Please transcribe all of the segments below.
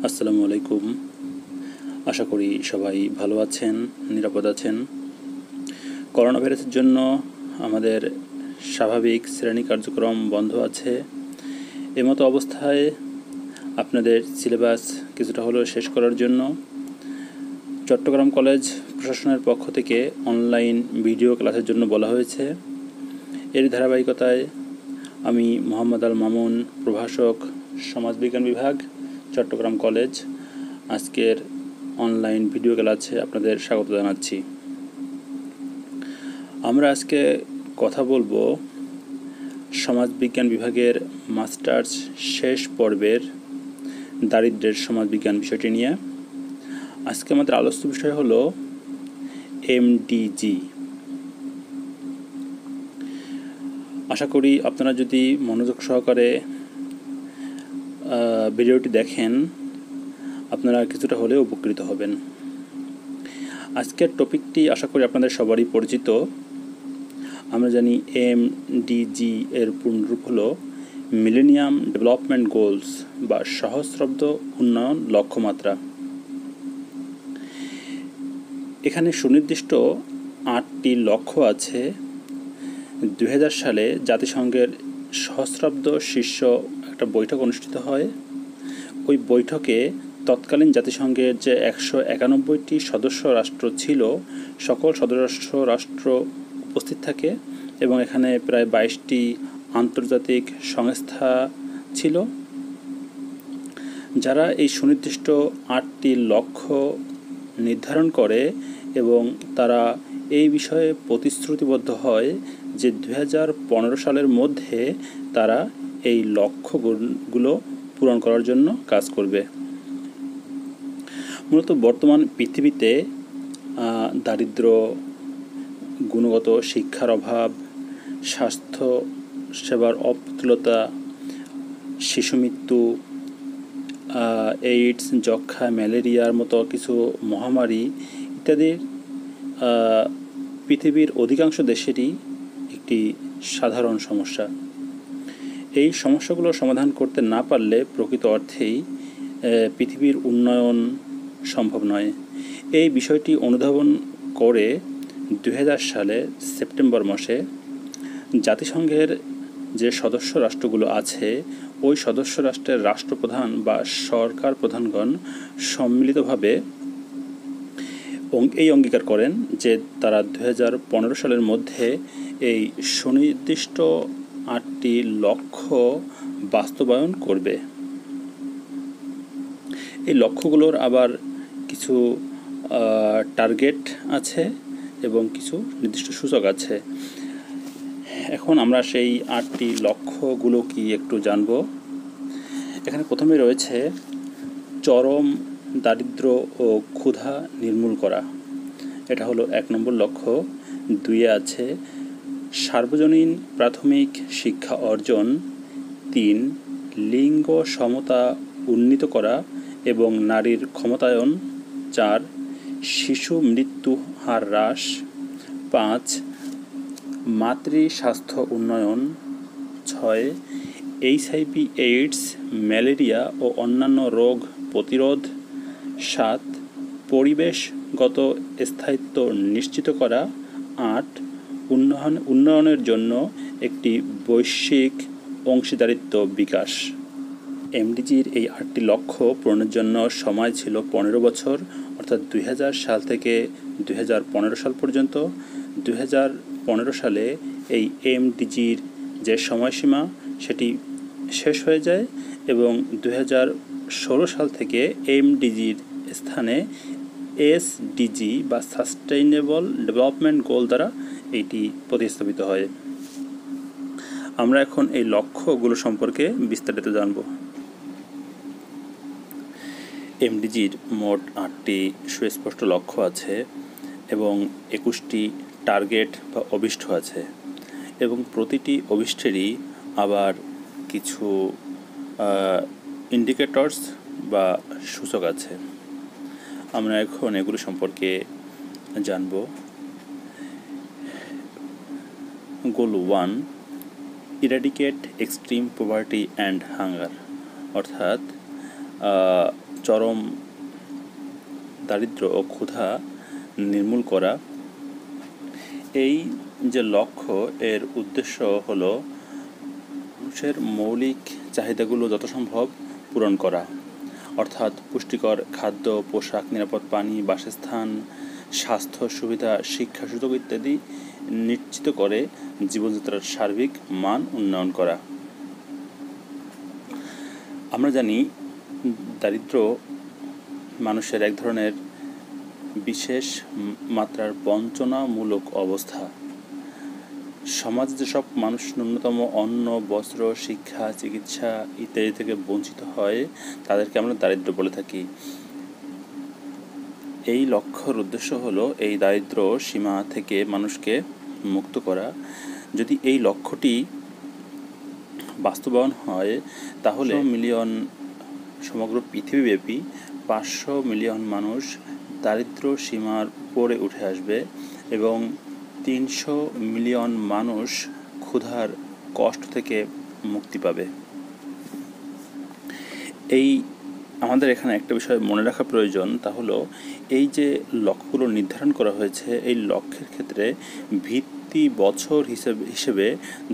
আসসালামু আলাইকুম। আশা করি সবাই ভালো আছেন, নিরাপদ আছেন। করোনা ভাইরাসের জন্য আমাদের স্বাভাবিক শ্রেণী কার্যক্রম বন্ধ আছে। এমতো অবস্থায় আপনাদের সিলেবাস কিছুটা হলেও শেষ করার জন্য চট্টগ্রাম কলেজ প্রশাসনের পক্ষ থেকে অনলাইন ভিডিও ক্লাসের জন্য বলা হয়েছে। এর ধারাবাহিকতায় আমি মোহাম্মদ আল মামুন, প্রভাষক, সমাজবিজ্ঞান বিভাগ, চট্টগ্রাম কলেজ, আজকের অনলাইন ভিডিও ক্লাসে আপনাদের স্বাগত জানাচ্ছি। আমরা আজকে কথা বলবো সমাজবিজ্ঞান বিভাগের মাস্টার্স শেষ পর্বের দারিদ্র্যের সমাজবিজ্ঞান বিষয়টি নিয়ে। আজকে আমাদের আলোচ্য বিষয় হলো এমডিজি। আশা করি আপনারা যদি মনোযোগ সহকারে ভিডিওটি দেখেন আপনারা কিছুটা হলেও উপকৃত হবেন। আজকের টপিকটি আশা করি আপনাদের সবারই পরিচিত। আমরা জানি এমডিজি এর পূর্ণরূপ হলো মিলেনিয়াম ডেভেলপমেন্ট গোলস বা সহস্রাব্দ উন্নয়ন লক্ষ্যমাত্রা। এখানে সুনির্দিষ্ট 8টি লক্ষ্য আছে। 2000 সালে জাতিসংঘের সহস্রাব্দ শীর্ষ একটা বৈঠক অনুষ্ঠিত হয়। ওই বৈঠকে তৎকালীন জাতিসংঘের যে 191টি সদস্য রাষ্ট্র ছিল, সকল সদস্য রাষ্ট্র উপস্থিত থাকে এবং এখানে প্রায় 22টি আন্তর্জাতিক সংস্থা ছিল, যারা এই সুনির্দিষ্ট 8টি লক্ষ্য নির্ধারণ করে এবং তারা এই বিষয়ে প্রতিশ্রুতিবদ্ধ হয় যে 2015 সালের মধ্যে তারা এই লক্ষ্যগুলো পূরণ করার জন্য কাজ করবে। মূলত বর্তমান পৃথিবীতে দারিদ্র্য, গুণগত শিক্ষার অভাব, স্বাস্থ্য সেবার অপ্রতুলতা, শিশু মৃত্যু, এইডস, যক্ষ্মা, ম্যালেরিয়ার মতো কিছু মহামারী ইত্যাদির পৃথিবীর অধিকাংশ দেশেরই একটি সাধারণ সমস্যা। এই সমস্যাগুলো সমাধান করতে না পারলে প্রকৃত অর্থেই পৃথিবীর উন্নয়ন সম্ভব নয়। এই বিষয়টি অনুধাবন করে 2000 সালে সেপ্টেম্বর মাসে জাতিসংঘের যে সদস্য রাষ্ট্রগুলো আছে, ওই সদস্য রাষ্ট্রের রাষ্ট্রপ্রধান বা সরকার প্রধানগণ সম্মিলিতভাবে এই অঙ্গীকার করেন যে তারা 2015 সালের মধ্যে এই সুনির্দিষ্ট 8টি লক্ষ্য বাস্তবায়ন করবে। এই লক্ষ্যগুলোর আবার কিছু টার্গেট আছে এবং কিছু নির্দিষ্ট সূচক আছে। এখন আমরা সেই 8টি লক্ষ্যগুলো কি একটু জানব। এখানে প্রথমে রয়েছে চরম দারিদ্র্য ও ক্ষুধা নির্মূল করা, এটা হলো 1 নম্বর লক্ষ্য। 2 আছে সার্বজনীন প্রাথমিক শিক্ষা অর্জন। 3 লিঙ্গ সমতা উন্নীত করা এবং নারীর ক্ষমতায়ন। 4 শিশু মৃত্যু হার হ্রাস। 5 মাতৃ স্বাস্থ্য উন্নয়ন। 6 HIV, এইডস, ম্যালেরিয়া ও অন্যান্য রোগ প্রতিরোধ। 7 পরিবেশগত স্থায়িত্ব নিশ্চিত করা। 8 উন্নয়নের জন্য একটি বৈশ্বিক অংশীদারিত্ব বিকাশ। এমডিজির এই 8টি লক্ষ্য পূরণের জন্য সময় ছিল 15 বছর, অর্থাৎ 2000 সাল থেকে 2015 সাল পর্যন্ত। 2015 সালে এই এমডিজির যে সময়সীমা সেটি শেষ হয়ে যায় এবং 2016 সাল থেকে এমডিজির স্থানে এসডিজি বা সাস্টেইনেবল ডেভেলপমেন্ট গোল দ্বারা এটি প্রতিস্থাপিত হয়। আমরা এখন এই লক্ষ্যগুলো সম্পর্কে বিস্তারিত জানব। এমডিজির মোট 8টি সুস্পষ্ট লক্ষ্য আছে এবং 21টি টার্গেট বা অভিষ্ট আছে এবং প্রতিটি অভিষ্টেরই আবার কিছু ইন্ডিকেটরস বা সূচক আছে। আমরা এখন এগুলো সম্পর্কে জানব। Goal 1 eradicate extreme poverty and hunger, অর্থাৎ চরম দারিদ্র্য ও ক্ষুধা নির্মূল করা। এই যে লক্ষ্য, এর উদ্দেশ্য হলো মানুষের মৌলিক চাহিদাগুলো যত সম্ভব পূরণ করা, অর্থাৎ পুষ্টিকর খাদ্য, পোশাক, নিরাপদ পানি, বাসস্থান, স্বাস্থ্য সুবিধা, শিক্ষা সুযোগ ইত্যাদি নিশ্চিত করে জীবনযাত্রার সার্বিক মান উন্নয়ন করা। আমরা জানি দারিদ্র্য মানুষের এক ধরনের বিশেষ মাত্রার বঞ্চনামূলক অবস্থা। সমাজ যেসব মানুষ ন্যূনতম অন্ন, বস্ত্র, শিক্ষা, চিকিৎসা ইত্যাদি থেকে বঞ্চিত হয়, তাদেরকে আমরা দারিদ্র্য বলে থাকি। এই লক্ষ্যের উদ্দেশ্য হলো এই দারিদ্র্য সীমা থেকে মানুষকে মুক্ত করা। যদি এই লক্ষ্যটি বাস্তবায়ন হয়, তাহলে মিলিয়ন সমগ্র পৃথিবীব্যাপী 500 মিলিয়ন মানুষ দারিদ্র্য সীমার উপরে উঠে আসবে এবং 300 মিলিয়ন মানুষ ক্ষুধার কষ্ট থেকে মুক্তি পাবে। আমাদের এখানে একটা বিষয় মনে রাখা প্রয়োজন, তা হলো এই যে লক্ষ্যগুলো নির্ধারণ করা হয়েছে, এই লক্ষ্যের ক্ষেত্রে ভিত্তি বছর হিসেবে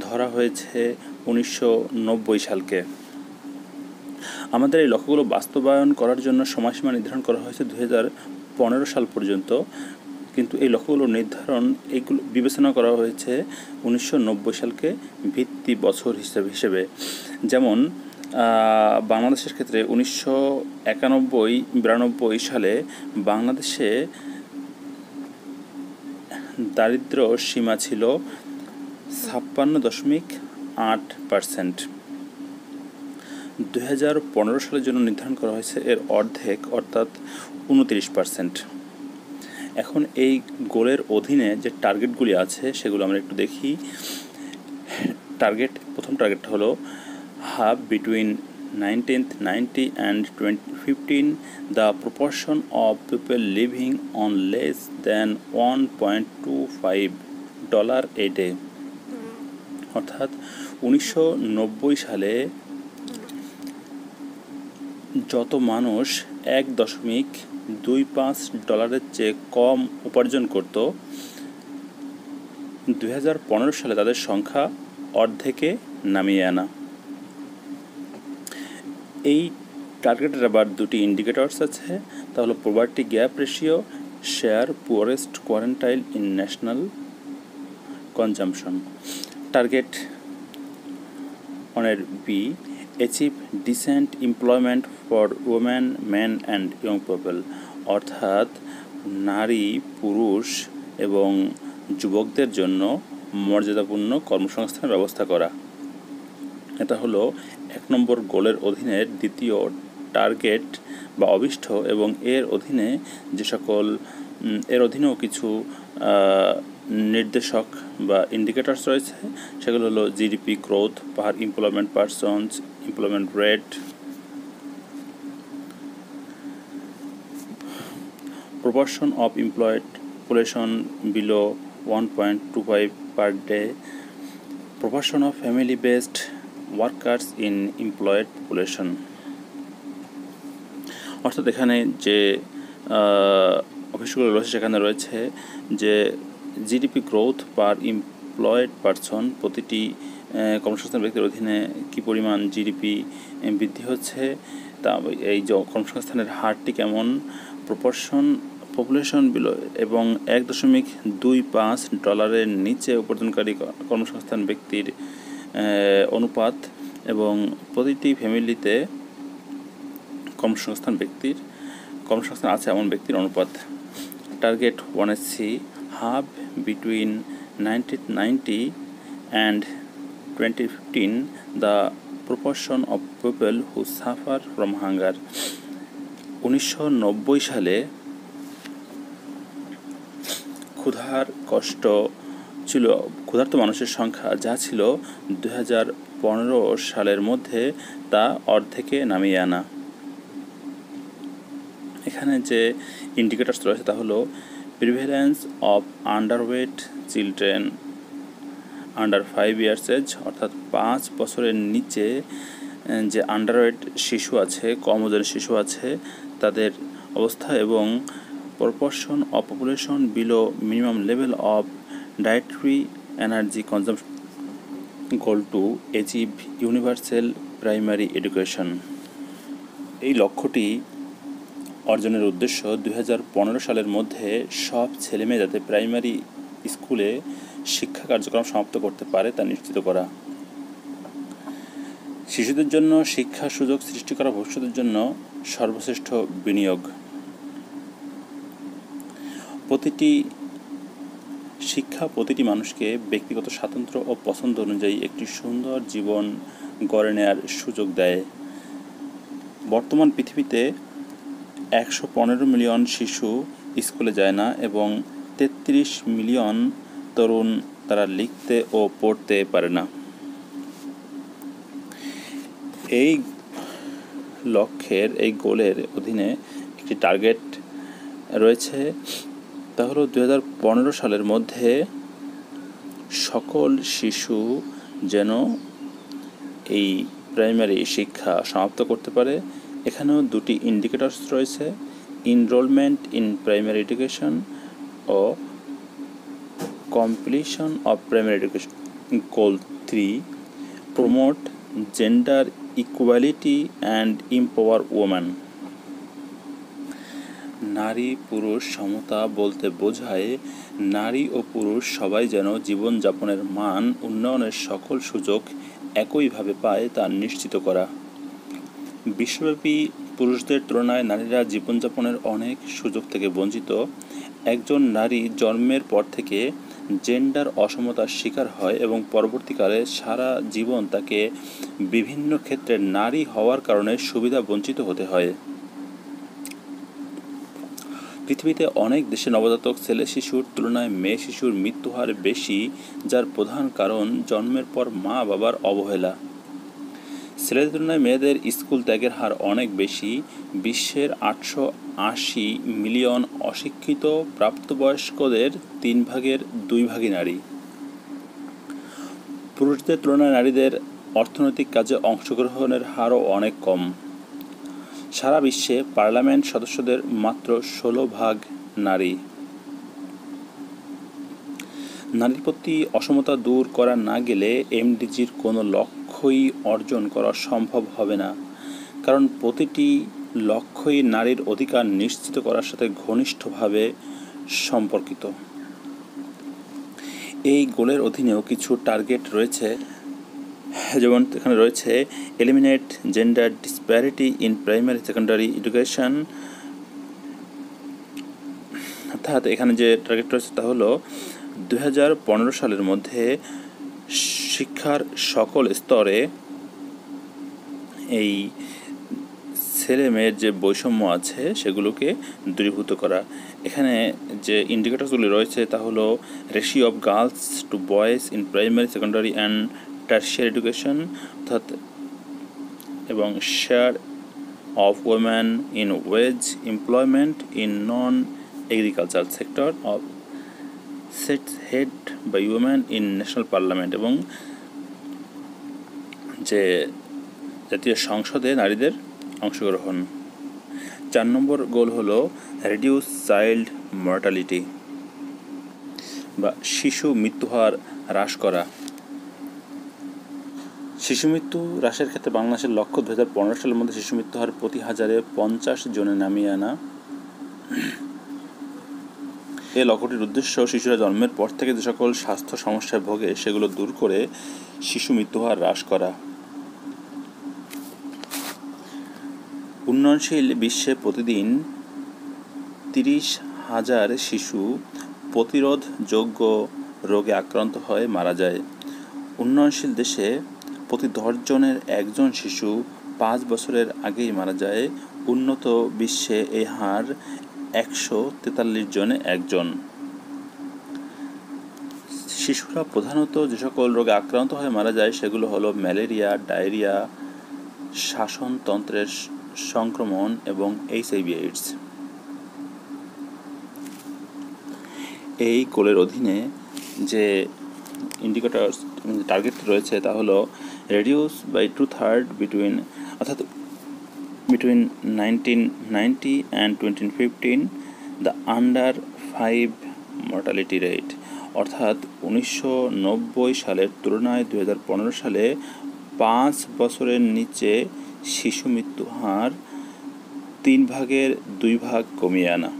ধরা হয়েছে 1990 সালকে। আমাদের এই লক্ষ্যগুলো বাস্তবায়ন করার জন্য সময়সীমা নির্ধারণ করা হয়েছে 2015 সাল পর্যন্ত, কিন্তু এই লক্ষ্যগুলো নির্ধারণ এইগুলো বিবেচনা করা হয়েছে 1990 সালকে ভিত্তি বছর হিসেবে। যেমন বাংলাদেশের ক্ষেত্রে 1991-92 সালে বাংলাদেশে দারিদ্র্য সীমা ছিল 56.8%। 2015 সালের জন্য নির্ধারণ করা হয়েছে এর অর্ধেক, অর্থাৎ 29%। এখন এই গোলের অধীনে যে টার্গেটগুলি আছে সেগুলো আমরা একটু দেখি। প্রথম টার্গেট হলো half between 1990 and 2015 the proportion of people living on less than $1.25 a day, অর্থাৎ 1990 সালে যত মানুষ $1.25 চেয়ে কম উপার্জন করত, 2015 সালে তাদের সংখ্যা অর্ধেকে নামিয়ে আনা। এই টার্গেটের আবার দুটি ইন্ডিকেটরস আছে, তাহলে poverty gap ratio, share poorest quintile in national consumption. Target 1 B, achieve decent employment for women, men and young people, অর্থাৎ নারী, পুরুষ এবং যুবকদের জন্য মর্যাদাপূর্ণ কর্মসংস্থানের ব্যবস্থা করা। এটা হলো 1 নম্বর গোলের অধীনের দ্বিতীয় টার্গেট বা অভিষ্ট, এবং এর অধীনেও কিছু নির্দেশক বা ইন্ডিকেটরস রয়েছে। সেগুলো হলো GDP growth, per employment persons, employment rate, proportion of employed population below 1.25 per day, proportion of family-based workers in employed population। অর্থাৎ এখানে যে অফিসগুলো রয়েছে সেখানে রয়েছে যে জিডিপি গ্রোথ পার এমপ্লয়েড পারসন, প্রতিটি কর্মসংস্থান ব্যক্তির অধীনে কী পরিমাণ জিডিপি বৃদ্ধি হচ্ছে, তা এই যে কর্মসংস্থানের হারটি কেমন, প্রপোর্শন পপুলেশন বিলো এবং $1.25 নিচে উপার্জনকারী কর্মসংস্থান ব্যক্তির অনুপাত, এবং প্রতিটি ফ্যামিলিতে কর্মসংস্থান আছে এমন ব্যক্তির অনুপাত। Target 1C, half between 1990 and 2015 the proportion of people who suffer from hunger। 1990 সালে ক্ষুধার্ত মানুষের সংখ্যা যা ছিল 2015 সালের মধ্যে তা অর্ধেকে নামিয়ে আনা। এখানে যে ইন্ডিকেটরস রয়েছে তা হলো prevalence of underweight children under 5 years age, অর্থাৎ 5 বছরের নিচে যে আন্ডারওয়েট শিশু আছে, কম ওজনের শিশু আছে, তাদের অবস্থা এবং proportion of population below minimum level of dietary energy consumption goal to achieve universal primary education. এই লক্ষ্যটি অর্জনের উদ্দেশ্য 2015 সালের মধ্যে সব ছেলেমেয়ে যাতে প্রাইমারি স্কুলে শিক্ষা কার্যক্রম সমাপ্ত করতে পারে তা নিশ্চিত করা। শিশুদের জন্য শিক্ষার সুযোগ সৃষ্টি করা ভবিষ্যতের জন্য সর্বশ্রেষ্ঠ বিনিয়োগ। প্রতিটি মানুষকে ব্যক্তিগত স্বাতন্ত্র্য ও পছন্দ অনুযায়ী একটি সুন্দর জীবন গড়ে নেওয়ার সুযোগ দেয়। বর্তমান পৃথিবীতে 115 মিলিয়ন শিশু স্কুলে যায় না এবং 33 মিলিয়ন তরুণ তারা লিখতে ও পড়তে পারে না। এই গোলের অধীনে একটি টার্গেট রয়েছে, তা হলো 2015 সালের মধ্যে সকল শিশু যেন এই প্রাইমারি শিক্ষা সমাপ্ত করতে পারে। এখানেও দুটি ইন্ডিকেটরস রয়েছে, এনরোলমেন্ট ইন প্রাইমারি এডুকেশন ও completion of primary education. Goal 3, promote gender equality and empower women. নারী পুরুষ সমতা বলতে বোঝায় নারী ও পুরুষ সবাই যেন জীবনযাপনের মান উন্নয়নের সকল সুযোগ একইভাবে পায় তা নিশ্চিত করা। বিশ্বব্যাপী পুরুষদের তুলনায় নারীরা জীবনযাপনের অনেক সুযোগ থেকে বঞ্চিত। একজন নারী জন্মের পর থেকে জেন্ডার অসমতার শিকার হয় এবং পরবর্তীকালে সারা জীবন তাকে বিভিন্ন ক্ষেত্রে নারী হওয়ার কারণে সুবিধা বঞ্চিত হতে হয়। পৃথিবীতে অনেক দেশে নবজাতক ছেলে শিশুর তুলনায় মেয়ে শিশুর মৃত্যুহার বেশি, যার প্রধান কারণ জন্মের পর মা বাবার অবহেলা। ছেলেদের তুলনায় মেয়েদের স্কুল ত্যাগের হার অনেক বেশি। বিশ্বের 880 মিলিয়ন অশিক্ষিত প্রাপ্তবয়স্কদের 3 ভাগের 2 ভাগই নারী। পুরুষদের তুলনায় নারীদের অর্থনৈতিক কাজে অংশগ্রহণের হারও অনেক কম। সারা বিশ্বে পার্লামেন্ট সদস্যদের মাত্র 16 ভাগ নারী। নারীর প্রতি অসমতা দূর করা না গেলে এমডিজির কোনো লক্ষ্যই অর্জন করা সম্ভব হবে না, কারণ প্রতিটি লক্ষ্যই নারীর অধিকার নিশ্চিত করার সাথে ঘনিষ্ঠভাবে সম্পর্কিত। এই গোলের অধীনেও কিছু টার্গেট রয়েছে, যেমন এখানে রয়েছে eliminate gender disparity in primary secondary education. অর্থাৎ এখানে যে টার্গেট রয়েছে তা হলো 2015 সালের মধ্যে শিক্ষার সকল স্তরে এই ছেলে মেয়ের যে বৈষম্য আছে সেগুলোকে দূরীভূত করা। এখানে যে ইন্ডিকেটরসগুলি রয়েছে তা হলো ratio of girls to boys in primary secondary and tertiary education, অর্থাৎ এবং share of women in wage employment in non agriculture sector of seats held by women in national parliament, এবং যে জাতীয় সংসদে নারীদের অংশগ্রহণ। 4 নম্বর গোল হলো রিডিউস চাইল্ড মর্টালিটি বা শিশু মৃত্যুহার হ্রাস করা। শিশু মৃত্যু হ্রাসের ক্ষেত্রে বাংলাদেশের লক্ষ্য 2015 সালের মধ্যে শিশু মৃত্যুহার প্রতি 1000-এ 50 জনে নামিয়ে আনা। এই লক্ষ্যটির উদ্দেশ্য শিশুরা জন্মের পর থেকে যে সকল স্বাস্থ্য সমস্যায় ভোগে সেগুলো দূর করে শিশু মৃত্যুহার হ্রাস করা। উন্নয়নশীল বিশ্বে প্রতিদিন 30,000 শিশু প্রতিরোধযোগ্য রোগে আক্রান্ত হয়ে মারা যায়। উন্নয়নশীল দেশে প্রতি 10 জনের 1 জন শিশু 5 বছরের আগেই মারা যায়। উন্নত বিশ্বে এই হার 143 জনে 1 জন। শিশুরা প্রধানত যে সকল রোগে আক্রান্ত হয়ে মারা যায় সেগুলো হলো ম্যালেরিয়া, ডায়রিয়া, শ্বাসতন্ত্রের সংক্রমণ এবং HIV/AIDS। এই গোলের অধীনে যে ইন্ডিকেটর টার্গেট রয়েছে তা হলো reduced by 2/3 between 1990 and 2015 the under 5 mortality rate অর্থাৎ 1990 সালের তুলনায় 2015 সালে 5 বছরের নিচে শিশু মৃত্যু হার 3/2 কমিয়ে আনা।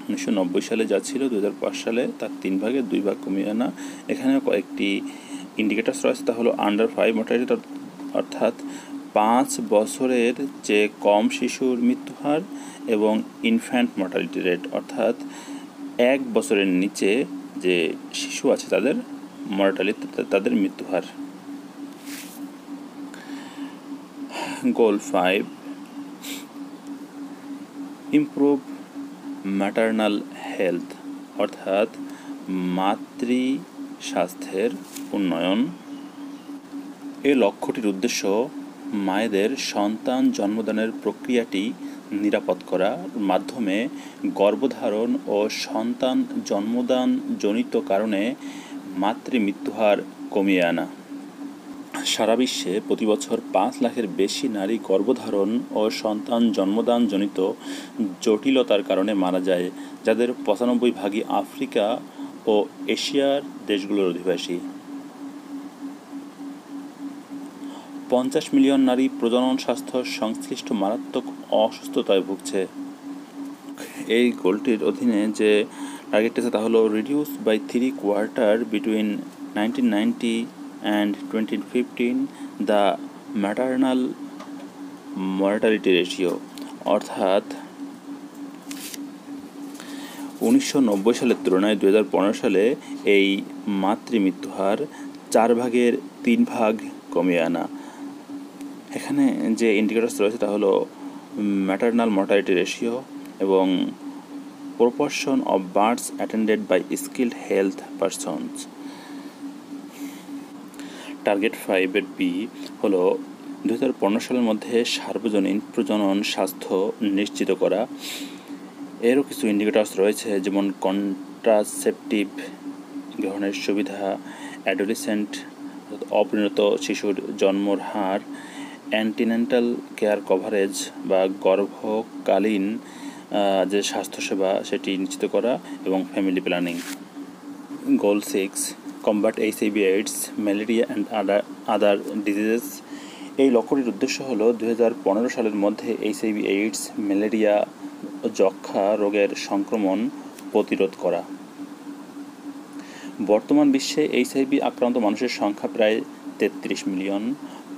1990 সালে যা ছিল 2005 সালে তার 3/2 কমিয়ে আনা। এখানে কয়েকটি ইন্ডিকেটরস রয়েছে, তা হলো আন্ডার 5 মর্টালিটি অর্থাৎ 5 বছরের যে কম শিশুর মৃত্যু হার এবং ইনফ্যান্ট মর্টালিটি রেট অর্থাৎ 1 বছরের নিচে যে শিশু আছে তাদের মর্টালিটি তাদের মৃত্যু হার। গোল 5 ইমপ্রুভ ম্যাটারনাল হেলথ অর্থাৎ মাতৃ স্বাস্থ্যের উন্নয়ন। এই লক্ষ্যটির উদ্দেশ্য মায়েদের সন্তান জন্মদানের প্রক্রিয়াটি নিরাপদ করার মাধ্যমে গর্ভধারণ ও সন্তান জন্মদান জনিত কারণে মাতৃমৃত্যুহার কমিয়ে আনা। সারা বিশ্বে প্রতি বছর 5 লাখের বেশি নারী গর্ভধারণ ও সন্তান জন্মদান জনিত জটিলতার কারণে মারা যায়, যাদের 95% আফ্রিকা ও এশিয়ার দেশগুলোর অধিবাসী। 50 মিলিয়ন নারী প্রজনন স্বাস্থ্য সংশ্লিষ্ট মারাত্মক অসুস্থতায় ভুগছে। এই গোলটির অধীনে যে টার্গেট আছে তা হলো reduce by 3/4 between 1990 and 2015 the maternal mortality ratio অর্থাৎ 1990 সালের তুলনায় 2015 সালে এই মাতৃমৃত্যুহার 4/3 কমিয়ে আনা। এখানে যে ইন্ডিকেটরস রয়েছে তা হলো ম্যাটারনাল মর্টালিটি রেশিও এবং proportion of births attended by skilled health persons. Target 5-এর বি হলো 2015 সালের মধ্যে সার্বজনীন প্রজনন স্বাস্থ্য নিশ্চিত করা। এরও কিছু ইন্ডিকেটরস রয়েছে, যেমন কন্ট্রাসেপটিভ গ্রহণের সুবিধা, অ্যাডোলেসেন্ট অপরিণত শিশুর জন্মর হার, অ্যান্টিনেন্টাল কেয়ার কভারেজ বা গর্ভকালীন যে স্বাস্থ্যসেবা সেটি নিশ্চিত করা এবং family planning. Goal 6 combat HIV/AIDS, malaria and other diseases. এই লক্ষ্যটির উদ্দেশ্য হলো 2015 সালের মধ্যে HIV/AIDS, ম্যালেরিয়া ও যক্ষ্মা রোগের সংক্রমণ প্রতিরোধ করা। বর্তমান বিশ্বে HIV আক্রান্ত মানুষের সংখ্যা প্রায় 33 মিলিয়ন।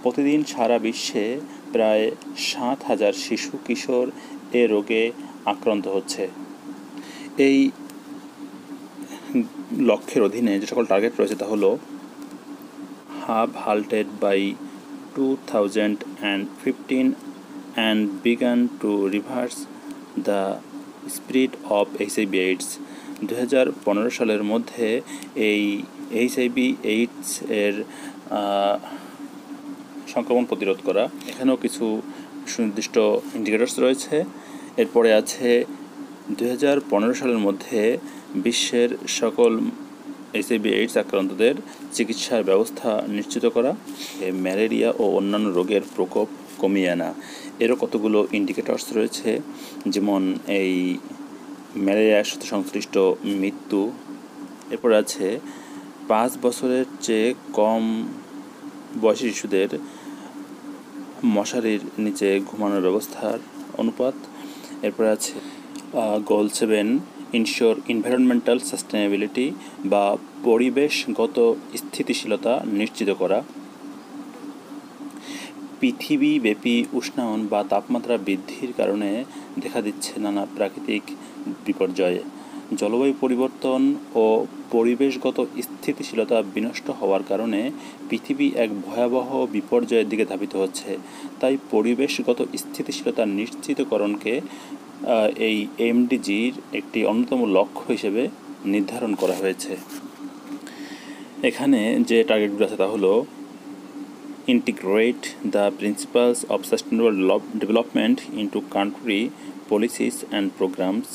প্রতিদিন সারা বিশ্বে প্রায় 7,000 শিশু কিশোর এ রোগে আক্রান্ত হচ্ছে। এই লক্ষ্যের অধীনে যে সকল টার্গেট রয়েছে তা হলো have halted by 2015 and begun to reverse the spread of HIV/AIDS। 2015 সালের মধ্যে এই HIV/AIDS এর সংক্রমণ প্রতিরোধ করা। এখানেও কিছু সুনির্দিষ্ট ইন্ডিকেটরস রয়েছে। এরপরে আছে 2015 সালের মধ্যে বিশ্বের সকল HIV/AIDS আক্রান্তদের চিকিৎসার ব্যবস্থা নিশ্চিত করা, ম্যালেরিয়া ও অন্যান্য রোগের প্রকোপ কমিয়ে আনা। এরও কতগুলো ইন্ডিকেটরস রয়েছে, যেমন এই ম্যালেরিয়ার সাথে সংশ্লিষ্ট মৃত্যু। এরপর আছে 5 বছরের চেয়ে কম বয়সী শিশুদের মশারির নিচে ঘুমানোর ব্যবস্থার অনুপাত। এরপর আছে গোল 7 ইনশিওর এনভায়রনমেন্টাল সাস্টেনেবিলিটি বা পরিবেশগত স্থিতিশীলতা নিশ্চিত করা। পৃথিবীব্যাপী উষ্ণায়ন বা তাপমাত্রা বৃদ্ধির কারণে দেখা দিচ্ছে নানা প্রাকৃতিক বিপর্যয়। জলবায়ু পরিবর্তন ও পরিবেশগত স্থিতিশীলতা বিনষ্ট হওয়ার কারণে পৃথিবী এক ভয়াবহ বিপর্যয়ের দিকে ধাবিত হচ্ছে। তাই পরিবেশগত স্থিতিশীলতা নিশ্চিতকরণকে এই এমডিজির একটি অন্যতম লক্ষ্য হিসেবে নির্ধারণ করা হয়েছে। এখানে যে টার্গেটগুলো আছে তা হলো integrate the principles of sustainable development into country policies and programs,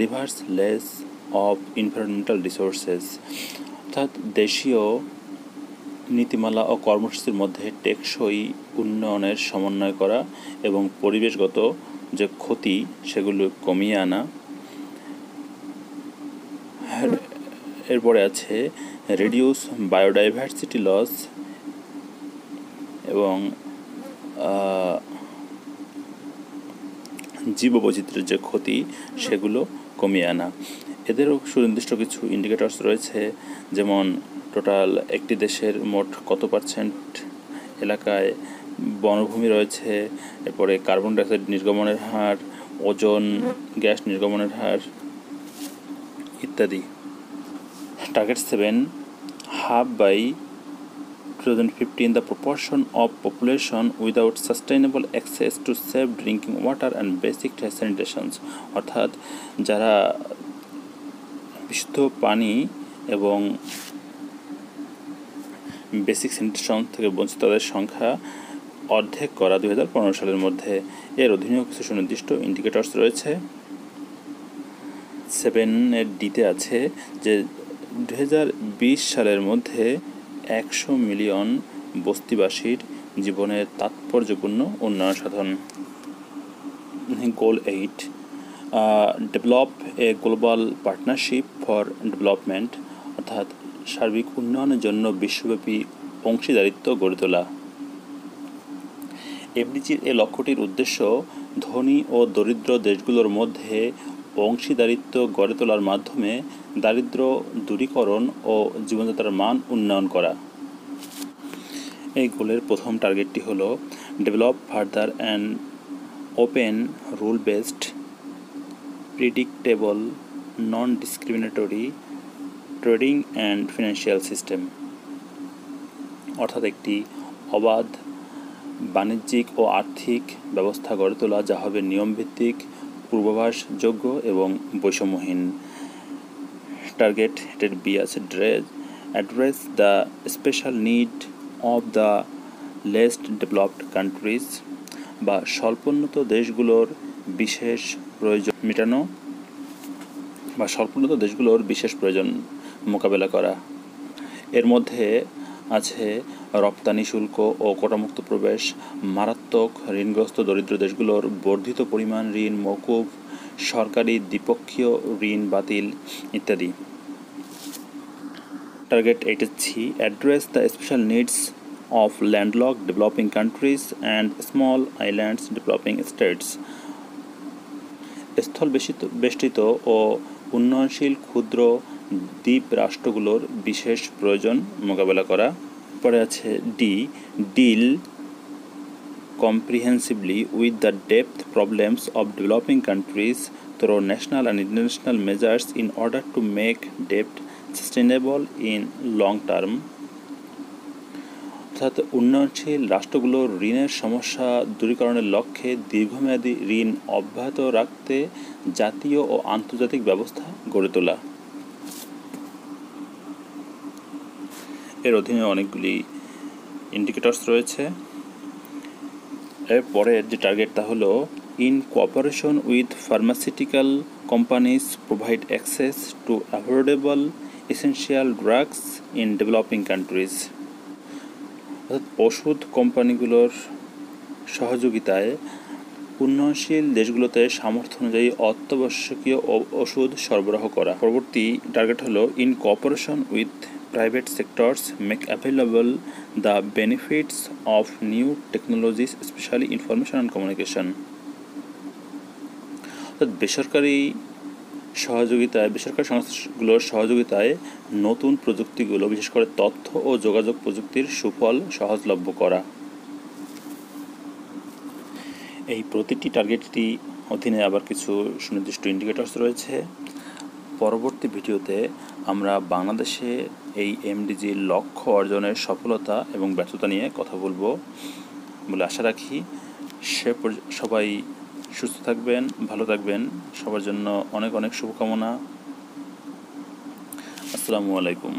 reverse less of environmental resources। অর্থাৎ দেশীয় নীতিমালা ও কর্মসূচির মধ্যে টেকসই উন্নয়নের সমন্বয় করা এবং পরিবেশগত যে ক্ষতি সেগুলো কমিয়ে আনা। এরপরে আছে রিডিউস বায়োডাইভার্সিটি লস এবং জীববৈচিত্র্যের যে ক্ষতি সেগুলো কমিয়ে আনা। এদেরও সুনির্দিষ্ট কিছু ইন্ডিকেটরস রয়েছে, যেমন টোটাল একটি দেশের মোট কত পার্সেন্ট এলাকায় বনভূমি রয়েছে, এরপরে কার্বন ডাইঅক্সাইড নির্গমনের হার, ওজোন গ্যাস নির্গমনের হার ইত্যাদি। Target 7, halve by 2015 the proportion of population without sustainable access to safe drinking water and basic sanitation, অর্থাৎ যারা বিশুদ্ধ পানি এবং বেসিক স্যানিটেশন থেকে বঞ্চিত তাদের সংখ্যা অর্ধেক করা 2015 সালের মধ্যে। এর অধীনেও কিছু সুনির্দিষ্ট ইন্ডিকেটরস রয়েছে। 7 ডিতে আছে যে 2020 সালের মধ্যে 100 মিলিয়ন বস্তিবাসীর জীবনের তাৎপর্যপূর্ণ উন্নয়ন সাধন। গোল 8, develop a global partnership for development, অর্থাৎ সার্বিক উন্নয়নের জন্য বিশ্বব্যাপী অংশীদারিত্ব গড়ে তোলা। এফডিজির এই লক্ষ্যটির উদ্দেশ্য ধনী ও দরিদ্র দেশগুলোর মধ্যে অংশীদারিত্ব গড়ে তোলার মাধ্যমে দারিদ্র্য দূরীকরণ ও জীবনযাত্রার মান উন্নয়ন করা। এই গোলের প্রথম টার্গেটটি হল develop further and open rule based predictable non discriminatory trading and financial system, অর্থাৎ একটি অবাধ বাণিজ্যিক ও আর্থিক ব্যবস্থা গড়ে তোলা যা হবে নিয়মভিত্তিক, পূর্বাভাসযোগ্য এবং বৈষম্যহীন। টার্গেট হেডেড বি আছে address the special need of the least developed countries, বা স্বল্পোন্নত দেশগুলোর বিশেষ প্রয়োজন মেটানো বা স্বল্পোন্নত দেশগুলোর বিশেষ প্রয়োজন মোকাবেলা করা। এর মধ্যে আছে রপ্তানি শুল্ক ও কোটামুক্ত প্রবেশ, মারাত্মক ঋণগ্রস্ত দরিদ্র দেশগুলোর বর্ধিত পরিমাণ ঋণ মওকুফ, সরকারি দ্বিপক্ষীয় ঋণ বাতিল ইত্যাদি। Target 8C, address the special needs of landlocked developing countries and small islands developing states, স্থল বেষ্টিত ও উন্নয়নশীল ক্ষুদ্র দ্বীপ রাষ্ট্রগুলোর বিশেষ প্রয়োজন মোকাবেলা করা। পরে আছে ডি, deal comprehensively with the depth problems of developing countries through national and international measures in order to make debt sustainable in long term, অর্থাৎ উন্নয়নশীল রাষ্ট্রগুলোর ঋণের সমস্যা দূরীকরণের লক্ষ্যে দীর্ঘমেয়াদী ঋণ অব্যাহত রাখতে জাতীয় ও আন্তর্জাতিক ব্যবস্থা গড়ে তোলা। এর অধীনে অনেকগুলি ইন্ডিকেটরস রয়েছে। এর পরের যে টার্গেট তা হলো in cooperation with pharmaceutical companies provide access to affordable essential drugs in developing countries, অর্থাৎ ওষুধ কোম্পানিগুলোর সহযোগিতায় উন্নয়নশীল দেশগুলোতে সামর্থ্য অনুযায়ী অত্যাবশ্যকীয় ওষুধ সরবরাহ করা। পরবর্তী টার্গেট হলো in cooperation with private sectors make available the benefits of new technologies, especially information and communication, অর্থাৎ বেসরকারি সংস্থাগুলোর সহযোগিতায় নতুন প্রযুক্তিগুলো বিশেষ করে তথ্য ও যোগাযোগ প্রযুক্তির সুফল সহজলভ্য করা। এই প্রতিটি টার্গেটটি অধীনে আবার কিছু সুনির্দিষ্ট ইন্ডিকেটরস রয়েছে। পরবর্তী ভিডিওতে আমরা বাংলাদেশে এই এমডিজির লক্ষ্য অর্জনের সফলতা এবং ব্যর্থতা নিয়ে কথা বলবো বলে আশা রাখি। সবাই সুস্থ থাকবেন, ভালো থাকবেন, সবার জন্য অনেক অনেক শুভকামনা। আসসালামু আলাইকুম।